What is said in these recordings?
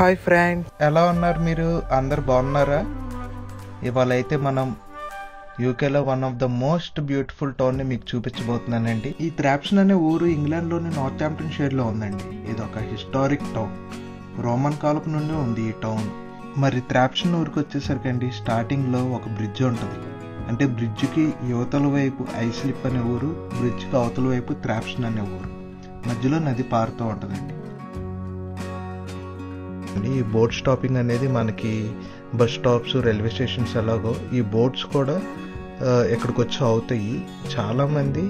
Hi friend, ఎలా ఉన్నారు మీరు? అందరు బాగున్నారా? ఇవాళ అయితే మనం యూకేలో one of the most beautiful టౌన్ని మీకు చూపించబోతున్నానండి. ఈ థ్రాప్సన్ అనే ఊరు ఇంగ్లాండ్లోని నార్థాంప్టన్ షైర్లో ఉందండి. ఇది ఒక హిస్టారిక్ టౌన్. రోమన్ కాలపు నుండి ఉంది ఈ టౌన్. మరి థ్రాప్సన్ ఊరికి వచ్చేసరికండి స్టార్టింగ్లో ఒక బ్రిడ్జ్ ఉంటుంది. అంటే బ్రిడ్జ్కి యువతల వైపు ఐస్లిప్ అనే ఊరు, బ్రిడ్జ్కి అవతల వైపు థ్రాప్సన్ అనే ఊరు. మధ్యలో నది పారుతూ ఉంటుందండి. ఈ బోట్ స్టాపింగ్ అనేది మనకి బస్ స్టాప్స్, రైల్వే స్టేషన్స్ ఎలాగో ఈ బోట్స్ కూడా ఇక్కడికి వచ్చి అవుతాయి. చాలామంది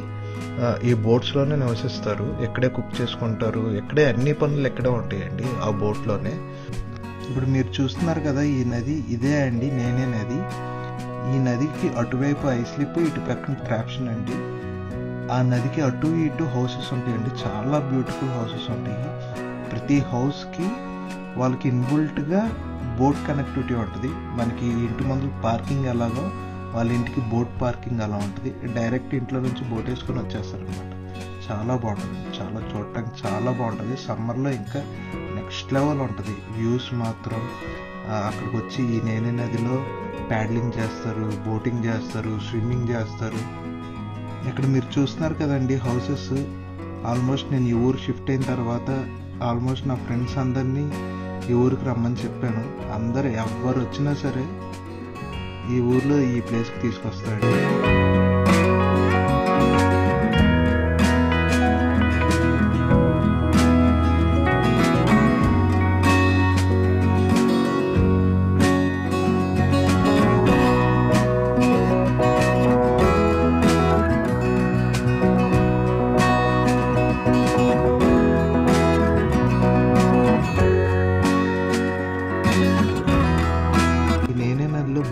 ఈ బోట్స్లోనే నివసిస్తారు, ఇక్కడే కుక్ చేసుకుంటారు, ఇక్కడే అన్ని పనులు ఇక్కడే ఉంటాయండి ఆ బోట్లోనే. ఇప్పుడు మీరు చూస్తున్నారు కదా, ఈ నది ఇదే అండి, నేనే నది. ఈ నదికి అటువైపు ఐస్లిప్, ఇటు పక్కన థ్రాప్సన్ అండి. ఆ నదికి అటు ఇటు హౌసెస్ ఉంటాయండి, చాలా బ్యూటిఫుల్ హౌసెస్ ఉంటాయి. ప్రతి హౌస్కి వాళ్ళకి ఇన్బుల్ట్గా బోట్ కనెక్టివిటీ ఉంటుంది. మనకి ఇంటి ముందు పార్కింగ్ ఎలాగో వాళ్ళ ఇంటికి బోట్ పార్కింగ్ అలా ఉంటుంది. డైరెక్ట్ ఇంట్లో నుంచి బోట్ వేసుకొని వచ్చేస్తారు అనమాట. చాలా బాగుంటుంది, చాలా చూడటానికి చాలా బాగుంటుంది. సమ్మర్లో ఇంకా నెక్స్ట్ లెవెల్ ఉంటుంది వ్యూస్ మాత్రం. అక్కడికి వచ్చి ఈ నేనే నదిలో ప్యాడ్లింగ్ చేస్తారు, బోటింగ్ చేస్తారు, స్విమ్మింగ్ చేస్తారు. ఇక్కడ మీరు చూస్తున్నారు కదండి హౌసెస్. ఆల్మోస్ట్ నేను ఈ ఊరు షిఫ్ట్ అయిన తర్వాత ఆల్మోస్ట్ నా ఫ్రెండ్స్ అందరినీ ఈ ఊరికి రమ్మని చెప్పాను. అందరు ఎవరు వచ్చినా సరే ఈ ఊర్లో ఈ ప్లేస్కి తీసుకొస్తాడు.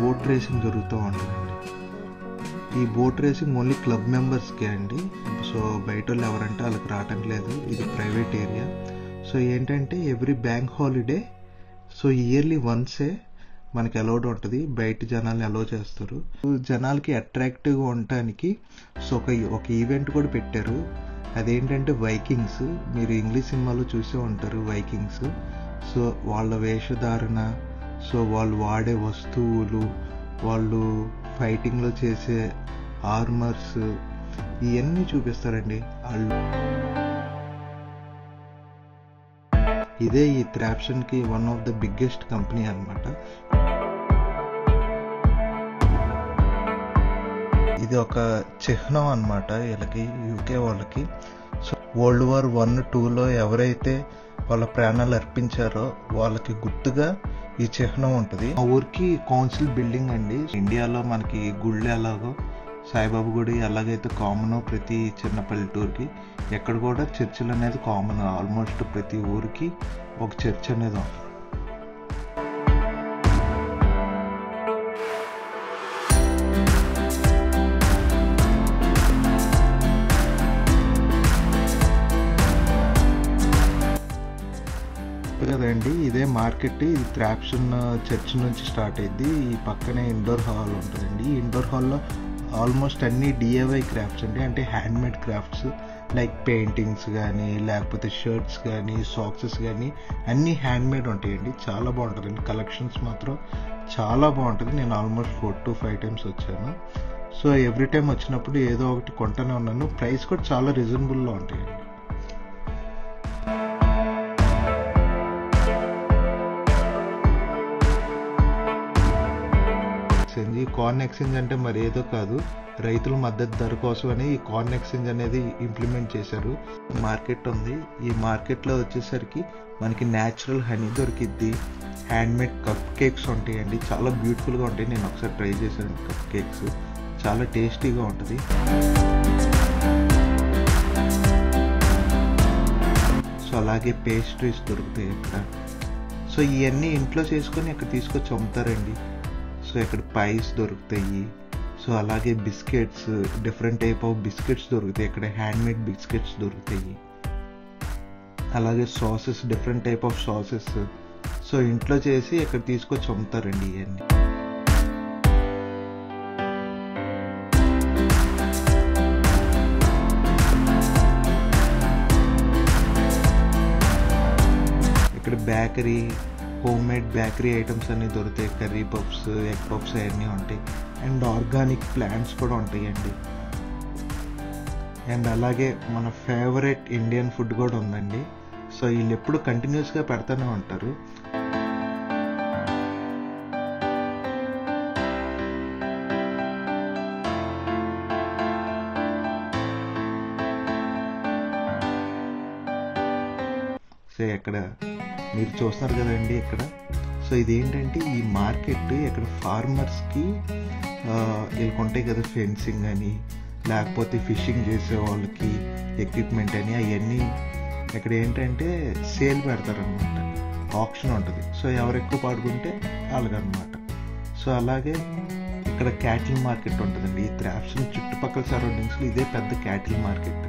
బోట్ రేసింగ్ జరుగుతూ ఉంటుందండి. ఈ బోట్ రేసింగ్ ఓన్లీ క్లబ్ మెంబర్స్కే అండి. సో బయట వాళ్ళు ఎవరంటే వాళ్ళకి రావటం లేదు, ఇది ప్రైవేట్ ఏరియా. సో ఏంటంటే every bank holiday, so yearly వన్సే మనకి అలౌడ్ ఉంటుంది. బయట జనాల్ని అలౌ చేస్తారు. జనాలకి అట్రాక్టివ్గా ఉండటానికి సో ఒక ఈవెంట్ కూడా పెట్టారు. అదేంటంటే వైకింగ్స్. మీరు ఇంగ్లీష్ సినిమాలో చూసే ఉంటారు వైకింగ్స్. సో వాళ్ళ వేషధారణ, సో వాళ్ళు వాడే వస్తువులు, వాళ్ళు ఫైటింగ్లో చేసే ఆర్మర్స్, ఇవన్నీ చూపిస్తారండి వాళ్ళు. ఇదే ఈ థ్రాప్సన్కి one of the biggest company అన్నమాట. ఇది ఒక చిహ్నం అన్నమాట వీళ్ళకి, యూకే వాళ్ళకి. సో వరల్డ్ వార్ 1, 2లో ఎవరైతే వాళ్ళ ప్రాణాలు అర్పించారో వాళ్ళకి గుర్తుగా ఈ చిహ్నం ఉంటుంది. ఆ ఊరికి కౌన్సిల్ బిల్డింగ్ అండి. ఇండియాలో మనకి గుళ్ళు ఎలాగో సాయిబాబా గుడి ఎలాగైతే కామన్ ప్రతి చిన్న పల్లెటూరుకి, ఎక్కడ కూడా చర్చిలు అనేది కామన్. ఆల్మోస్ట్ ప్రతి ఊరికి ఒక చర్చ్ అనేది ఉంది. కదండి, ఇదే మార్కెట్. ఇది థ్రాప్సన్ చర్చ్ నుంచి స్టార్ట్ అయింది. ఈ పక్కనే ఇండోర్ హాల్ ఉంటుందండి. ఈ ఇండోర్ హాల్లో ఆల్మోస్ట్ అన్ని డిఐవై క్రాఫ్ట్స్ అండి, అంటే హ్యాండ్మేడ్ క్రాఫ్ట్స్ లైక్ పెయింటింగ్స్ కానీ, లేకపోతే షర్ట్స్ కానీ, సాక్సెస్ కానీ అన్నీ హ్యాండ్మేడ్ ఉంటాయండి. చాలా బాగుంటుందండి. కలెక్షన్స్ మాత్రం చాలా బాగుంటుంది. నేను ఆల్మోస్ట్ 4 to 5 times వచ్చాను. సో ఎవ్రీ టైం వచ్చినప్పుడు ఏదో ఒకటి కొంటూనే ఉన్నాను. ప్రైస్ కూడా చాలా రీజనబుల్లో ఉంటాయండి. ఈ కార్న్ ఎక్స్చేంజ్ అంటే మరి ఏదో కాదు, రైతుల మద్దతు ధర కోసం అని ఈ కార్న్ ఎక్స్చేంజ్ అనేది ఇంప్లిమెంట్ చేశారు. మార్కెట్ ఉంది. ఈ మార్కెట్లో వచ్చేసరికి మనకి న్యాచురల్ హనీ దొరికిద్ది, హ్యాండ్మేడ్ కప్ కేక్స్ ఉంటాయండి, చాలా బ్యూటిఫుల్గా ఉంటాయి. నేను ఒకసారి ట్రై చేశాను కప్ కేక్స్, చాలా టేస్టీగా ఉంటుంది. సో అలాగే పేస్ట్రీస్ దొరుకుతాయి ఇక్కడ. సో ఇవన్నీ ఇంట్లో చేసుకొని ఇక్కడ తీసుకొచ్చి అమ్ముతారండి. సో ఇక్కడ పైస్ దొరుకుతాయి. సో అలాగే biscuits, different type of biscuits దొరుకుతాయి ఇక్కడ, హ్యాండ్మేడ్ బిస్కెట్స్ దొరుకుతాయి. అలాగే sauces, different type of sauces so ఇంట్లో చేసి ఇక్కడ తీసుకొచ్చి అమ్ముతారండి ఇవన్నీ. ఇక్కడ bakery, home made bakery items అన్నీ దొరుకుతాయి. కర్రీ పఫ్స్, ఎగ్ పఫ్స్ అవన్నీ ఉంటాయి. అండ్ ఆర్గానిక్ ప్లాంట్స్ కూడా ఉంటాయండి. అండ్ అలాగే మన ఫేవరెట్ ఇండియన్ ఫుడ్ కూడా ఉందండి. సో వీళ్ళు ఎప్పుడు కంటిన్యూస్గా పెడతానే ఉంటారు. సో ఇక్కడ మీరు చూస్తున్నారు కదండి ఇక్కడ. సో ఇదేంటంటే ఈ మార్కెట్ ఇక్కడ ఫార్మర్స్కి వీళ్ళకి ఉంటాయి కదా ఫెన్సింగ్ అని, లేకపోతే ఫిషింగ్ చేసే వాళ్ళకి ఎక్విప్మెంట్ అని, అవన్నీ ఇక్కడ ఏంటంటే సేల్ పెడతారనమాట. ఆప్షన్ ఉంటుంది. సో ఎవరు ఎక్కువ పాడుకుంటే వాళ్ళకనమాట. సో అలాగే ఇక్కడ క్యాటిల్ మార్కెట్ ఉంటుందండి. ఈ త్రాప్స్ చుట్టుపక్కల సరౌండింగ్స్లో ఇదే పెద్ద క్యాటిల్ మార్కెట్.